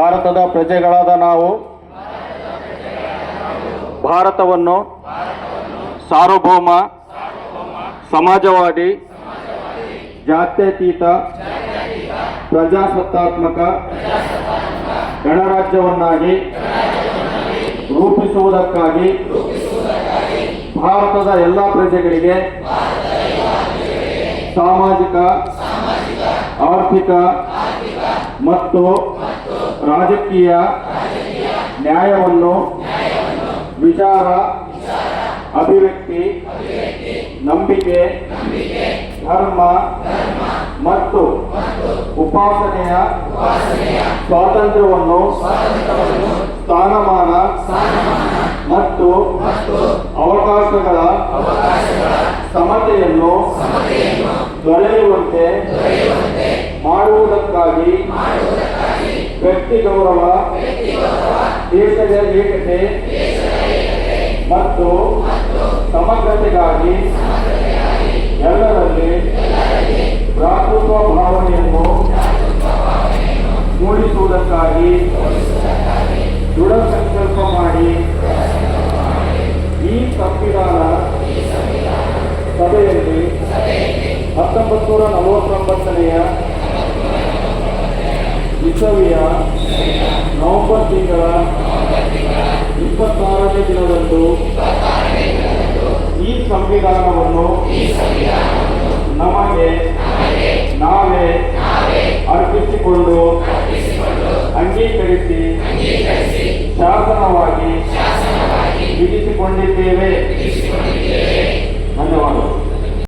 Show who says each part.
Speaker 1: ಭಾರತದ ಪ್ರಜೆಗಳಾದ ನಾವು ಭಾರತವನ್ನು ಸಾರ್ವಭೌಮ, ಸಮಾಜವಾದಿ, ಜಾತ್ಯತೀತ, ಪ್ರಜಾಸತ್ತಾತ್ಮಕ ಗಣರಾಜ್ಯವನ್ನಾಗಿ ರೂಪಿಸುವುದಕ್ಕಾಗಿ ಭಾರತದ ಎಲ್ಲ ಪ್ರಜೆಗಳಿಗೆ ಸಾಮಾಜಿಕ, ಆರ್ಥಿಕ ಮತ್ತು ರಾಜಕೀಯ ನ್ಯಾಯವನ್ನು ವಿಚಾರ, ಅಭಿವ್ಯಕ್ತಿ, ನಂಬಿಕೆ, ಧರ್ಮ ಮತ್ತು ಉಪಾಸನೆಯ ಸ್ವಾತಂತ್ರ್ಯವನ್ನು, ಸ್ಥಾನಮಾನ ಮತ್ತು ಅವಕಾಶಗಳ ಸಮತೆಯನ್ನು ದೊರೆಯುವಂತೆ ಮಾಡುವುದಕ್ಕಾಗಿ ವ್ಯಕ್ತಿ ಗೌರವ, ದೇಶದ ಏಕತೆ ಮತ್ತು ಸಮಗ್ರತೆಗಾಗಿ ಎಲ್ಲರಲ್ಲಿ ಭ್ರಾತೃತ್ವ ಭಾವನೆಯನ್ನು